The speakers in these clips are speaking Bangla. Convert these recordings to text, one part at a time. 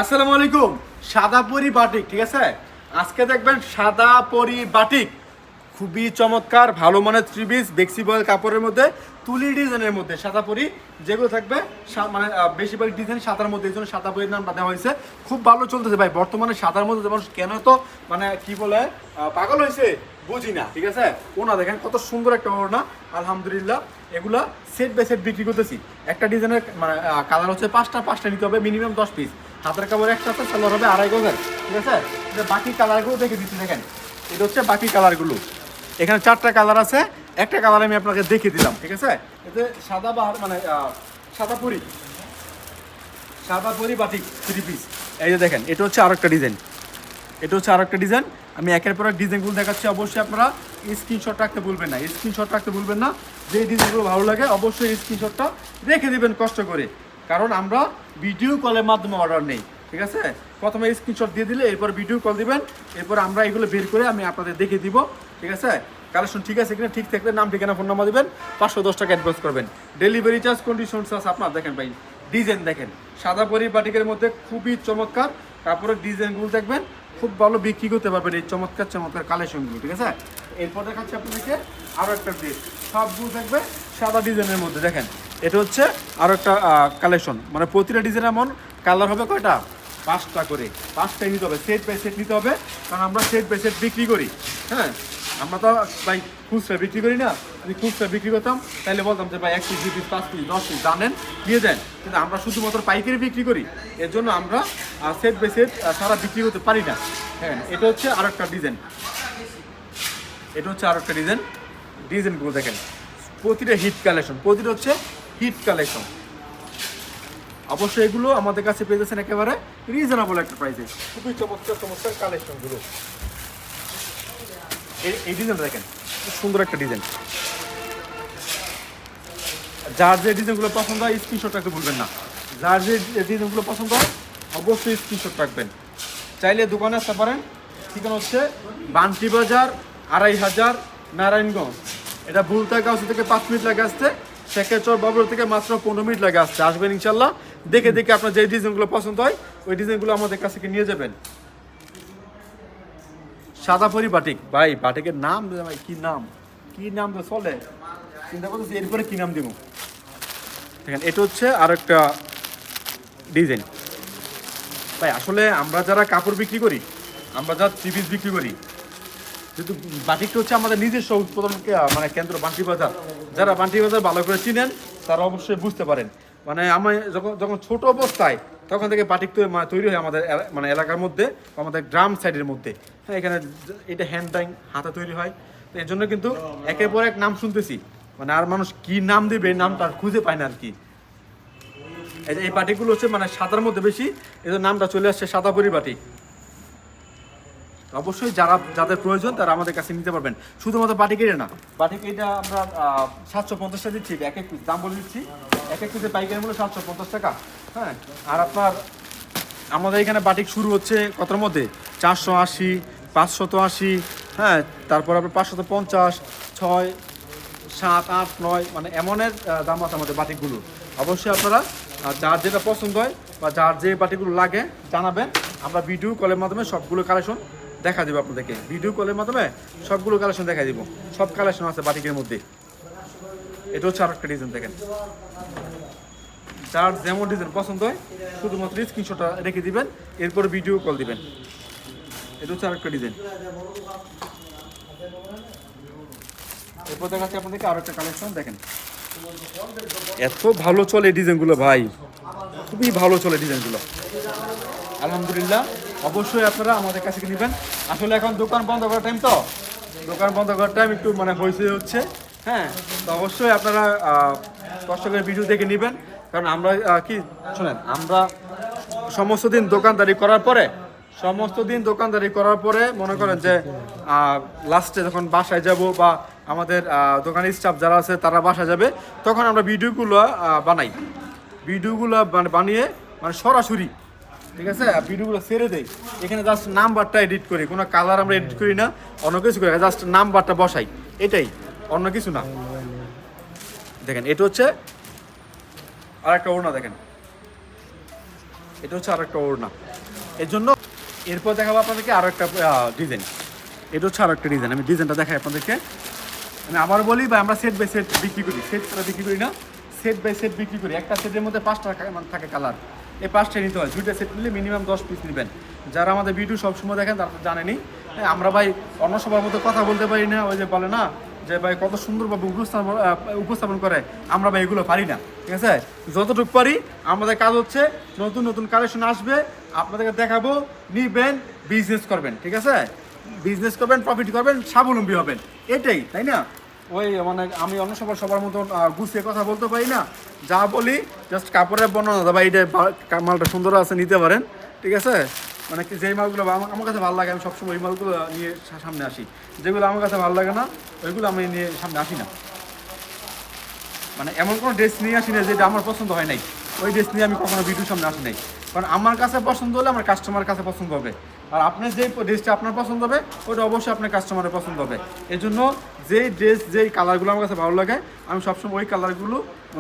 আসসালামু আলাইকুম। সাদা পরি বাটিক, ঠিক আছে। আজকে দেখবেন সাদা পরি বাটিক, খুবই চমৎকার ভালো মানের থ্রি পিস বেক্সিবল কাপড়ের মধ্যে তুলি ডিজাইনের মধ্যে সাদা পরি যেগুলো থাকবে মানে বেশিরভাগ ডিজাইন সাদার মধ্যে, এই জন্য সাদা পরির নামটা দেওয়া হয়েছে। খুব ভালো চলতেছে ভাই বর্তমানে সাদার মধ্যে। যেমন কেন তো মানে কি বলে পাগল হয়েছে বুঝি না, ঠিক আছে। ওনা দেখেন কত সুন্দর একটা ওনা, আলহামদুলিল্লাহ। এগুলা সেট বাই সেট বিক্রি করতেছি। একটা ডিজাইনের মানে কালার হচ্ছে পাঁচটা নিতে হবে, মিনিমাম 10 পিস। হাতের কাপড় একটা আছে, সালোয়ার হবে 2.5 গজের, ঠিক আছে। বাকি কালারগুলো দেখে দিচ্ছি, দেখেন এটা হচ্ছে বাকি কালারগুলো। এখানে 4টা কালার আছে, একটা কালার আমি আপনাকে দেখিয়ে দিলাম, ঠিক আছে। এতে সাদা বাহার মানে সাদা পরি বাটিক 3 পিস। এই যে দেখেন এটা হচ্ছে আরেকটা ডিজাইন, আমি একের পর এক ডিজাইনগুলো দেখাচ্ছি। অবশ্যই আপনারা স্ক্রিনশট রাখতে ভুলবেন না, যে ডিজাইনগুলো ভালো লাগে অবশ্যই স্ক্রিনশটটা রেখে দিবেন কষ্ট করে, কারণ আমরা ভিডিও কলের মাধ্যমে অর্ডার নেই, ঠিক আছে। প্রথমে স্ক্রিনশট দিয়ে দিলে এরপর ভিডিও কল দিবেন, এরপর আমরা এগুলো বের করে আমি আপনাদের দেখিয়ে দিব, ঠিক আছে। কালেকশন ঠিক আছে কিনা, ঠিক থাকলে নাম ঠিকানা ফোন নাম্বার দিবেন, 510 টাকা অ্যাডভান্স করবেন। ডেলিভারি চার্জ কন্ডিশন চার্জ আপনার। দেখেন ভাই ডিজাইন দেখেন, সাদা পরি বাটিকের মধ্যে খুবই চমৎকার কাপড়ের ডিজাইনগুলো দেখবেন, খুব ভালো বিক্রি করতে পারবেন এই চমৎকার কালেকশনগুলো, ঠিক আছে। এরপর দেখাচ্ছি আপনাদেরকে আরও একটা ড্রেস, সবগুলো থাকবে সাদা ডিজাইনের মধ্যে। দেখেন এটা হচ্ছে আরও একটা কালেকশন, মানে প্রতিটা ডিজাইন এমন কালার হবে কয়টা, 5টা করে, 5টাই নিতে হবে, সেট বাই সেট নিতে হবে, কারণ আমরা সেট বাই সেট বিক্রি করি। হ্যাঁ, আমরা তো ভাই খুচরা বিক্রি করি না। যদি খুচরা বিক্রি করতাম তাহলে বলতাম যে ভাই 1 পিস 2 পিস 5 পিস 10 পিস জানেন দিয়ে দেন, কিন্তু আমরা শুধুমাত্র পাইকারি বিক্রি করি, এর জন্য আমরা সেট বাই সেট সারা বিক্রি করতে পারি না। হ্যাঁ, এটা হচ্ছে আরও একটা ডিজাইনগুলো দেখেন, প্রতিটা হিট কালেকশন। অবশ্যই এগুলো আমাদের কাছে পেয়ে যাচ্ছেন একেবারে রিজনেবল একটা প্রাইসে, খুবই চমৎকার কালেকশনগুলো। এই ডিজাইন দেখেন, খুব সুন্দর একটা ডিজাইন। যার যে ডিজাইনগুলো পছন্দ হয় স্ক্রিনশট রাখতে ভুলবেন না, অবশ্যই স্ক্রিনশট রাখবেন। চাইলে দোকানে আসতে পারেন, ঠিকানা হচ্ছে বান্টি বাজার 2500 নারায়ণগঞ্জ। এটা বুলতা গাছ থেকে 5 মিনিট লাগে আসতে, শেখেরচর বাবুর থেকে মাত্র 15 মিনিট লাগে আসতে। আসবেন ইনশাল্লাহ, দেখে আপনার যে ডিজাইনগুলো পছন্দ হয় ওই ডিজাইনগুলো আমাদের কাছ থেকে নিয়ে যাবেন। সাদা পরি বাটিক, ভাই বাটিকের নাম ভাই কি নাম তো চলে, চিন্তা করতেছি এরপরে কি নাম দিব। দেখেন এটা হচ্ছে আর একটা ডিজাইন। ভাই আসলে আমরা যারা কাপড় বিক্রি করি, আমরা যারা থ্রি পিস বিক্রি করি, যেহেতু বাটিকটা হচ্ছে আমাদের নিজস্ব উৎপাদন মানে কেন্দ্র বান্টি বাজার। যারা বান্টি বাজার ভালো করে চিনেন তারা অবশ্যই বুঝতে পারেন। মানে আমি যখন ছোট অবস্থায় তখন থেকে বাটিক তৈরি হয় আমাদের মানে এলাকার মধ্যে, আমাদের গ্রাম সাইডের মধ্যে। হ্যাঁ, এখানে এটা হ্যান্ড ডাইং হাতে তৈরি হয়, তো এর জন্য কিন্তু একের পর এক নাম শুনতেছি, মানে আর মানুষ কি নাম দেবে নামটা খুঁজে পায় না আর কি। এই বাটিকগুলো হচ্ছে মানে সাদার মধ্যে বেশি, এদের নামটা চলে আসছে সাদা পরি বাটিক। অবশ্যই যাদের প্রয়োজন তারা আমাদের কাছে নিতে পারবেন। শুধুমাত্র বাটিকের না, বাটিক এটা আমরা 750 টাকা দিচ্ছি, এক পিস দাম বলে দিচ্ছি। এক পিসের পাইকারি মূল্য 750 টাকা। হ্যাঁ, আর আপনার আমাদের এখানে বাটিক শুরু হচ্ছে কতর মধ্যে, 480, 580, হ্যাঁ, তারপর আপনার 550, 6, 7, 8, 9, মানে এমনের দাম আছে আমাদের বাটিকগুলো। অবশ্যই আপনারা যার যেটা পছন্দ হয় বা যার যে বাটিকগুলো লাগে জানাবেন, আমরা ভিডিও কলের মাধ্যমে সবগুলো কালেকশন দেখা দেবো আপনাদেরকে। সব কালেকশন আছে বাটিকের মধ্যে। এটা হচ্ছে আরেকটা ডিজাইন দেখেন, যার যেমন ডিজাইন পছন্দ হয় শুধুমাত্র স্ক্রিনশটটা রেখে দিবেন, এরপর ভিডিও কল দিবেন। এটা হচ্ছে আরেকটা ডিজাইন। এরপর দেখাচ্ছি আপনাদেরকে আরো একটা কালেকশন দেখেন, এত ভালো চলে এই ডিজাইনগুলো ভাই, খুবই ভালো চলে ডিজাইনগুলো আলহামদুলিল্লাহ। অবশ্যই আপনারা আমাদের কাছে নেবেন। আসলে এখন দোকান বন্ধ করার টাইম একটু মানে হচ্ছে। হ্যাঁ, তো অবশ্যই আপনারা কষ্ট করে ভিডিও দেখে নেবেন, কারণ আমরা কি শোনেন, আমরা সমস্ত দিন দোকানদারি করার পরে মনে করেন যে লাস্টে যখন বাসায় যাব বা আমাদের দোকানের স্টাফ যারা আছে তারা বাসায় যাবে, তখন আমরা ভিডিওগুলো বানিয়ে মানে সরাসরি, ঠিক আছে, ভিডিওগুলো ছেড়ে দেই। এখানে জাস্ট নাম্বারটা এডিট করি, কোনো কালার আমরা এডিট করি না, অন্য কিছু করি, জাস্ট নাম্বারটা বসাই, এটাই, অন্য কিছু না। দেখেন এটা হচ্ছে আর একটা ওড়না, দেখেন এটা হচ্ছে আরেকটা ওড়না। এর জন্য এরপর দেখাবো আপনাদেরকে আরও একটা ডিজাইন। এটা হচ্ছে আরও একটা ডিজাইন, আমি ডিজাইনটা দেখাই আপনাদেরকে। আমি আবার বলি ভাই, আমরা সেট বাই সেট বিক্রি করি, সেট করে বিক্রি করি না, সেট বাই সেট বিক্রি করি। একটা সেটের মধ্যে 5টা থাকে কালার, এই 5টা নিতে হয়। 2টা সেট নিলে মিনিমাম 10 পিস নেবেন। যারা আমাদের ভিডিও সবসময় দেখেন তারা জানেনি। হ্যাঁ, আমরা ভাই অন্য সবার মতো কথা বলতে পারি না, ওই যে বলে না যে ভাই কত সুন্দরভাবে উপস্থাপন করে, আমরা ভাই এগুলো পারি না, ঠিক আছে। যতটুকু পারি আমাদের কাজ হচ্ছে নতুন নতুন কালেকশন আসবে, আপনাদেরকে দেখাবো, নিবেন, বিজনেস করবেন, ঠিক আছে। বিজনেস করবেন, প্রফিট করবেন, স্বাবলম্বী হবেন, এটাই, তাই না। ওই মানে আমি অন্য সবার মতন গুছিয়ে কথা বলতে পারি না, যা বলি জাস্ট কাপড়ের বর্ণনা, ভাই এটা মালটা সুন্দর আছে, নিতে পারেন, ঠিক আছে। মানে যেই মালগুলো আমার কাছে ভালো লাগে আমি সবসময় ওই মালগুলো নিয়ে সামনে আসি, যেগুলো আমার কাছে ভালো লাগে না ওইগুলো আমি নিয়ে সামনে আসি না। মানে এমন কোনো ড্রেস নিয়ে আসি না যেটা আমার পছন্দ হয় নাই, ওই ড্রেস নিয়ে আমি কখনো ভিডিওর সামনে আসি নাই। কারণ আমার কাছে পছন্দ হলে আমার কাস্টমারের কাছে পছন্দ হবে, আর আপনার যেই ড্রেসটা আপনার পছন্দ হবে ওটা অবশ্যই আপনার কাস্টমারের পছন্দ হবে। এই জন্য যেই ড্রেস যেই কালারগুলো আমার কাছে ভালো লাগে আমি সবসময় ওই কালারগুলো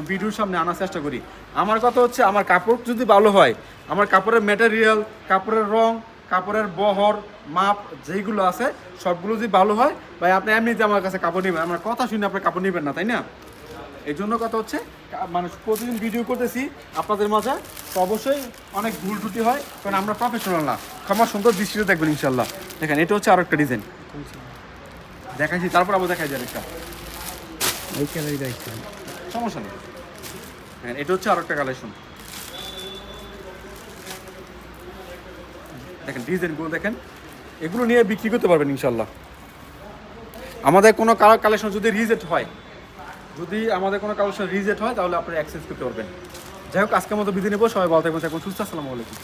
ভিডিওর সামনে আনার চেষ্টা করি। আমার কথা হচ্ছে আমার কাপড় যদি ভালো হয়, আমার কাপড়ের ম্যাটেরিয়াল, কাপড়ের রং, কাপড়ের বহর, মাপ যেইগুলো আছে সবগুলো যদি ভালো হয়, ভাই আপনি এমনিতে আমার কাছে কাপড় নেবেন, আমার কথা শুনে আপনার কাপড় নেবেন না, তাই না। এই জন্য কথা হচ্ছে মানে প্রতিদিন ভিডিও করতেছি আপনাদের মাঝে, তো অবশ্যই অনেক ভুল ত্রুটি হয়, কারণ আমরা প্রফেশনাল না। ক্ষমা সুন্দর দৃষ্টিতে দেখবেন ইনশাল্লাহ। দেখেন এটা হচ্ছে আরো একটা ডিজাইন দেখাইছি, তারপর আবার দেখাই যায় একটা, এই কালারই দেখছি, সমস্যা নেই। দেখেন এটা হচ্ছে আরো একটা কালেকশন, দেখেন ডিজাইনগুলো দেখেন, এগুলো নিয়ে বিক্রি করতে পারবেন ইনশাল্লাহ। আমাদের কোনো কালেকশন যদি রিজেক্ট হয়, তাহলে আপনি অ্যাক্সেস করতে পারবেন। যাই হোক, আজকের মতো বিদায় নেবো, সবাই ভালো থাকবেন, সুস্থ, আসসালামু আলাইকুম।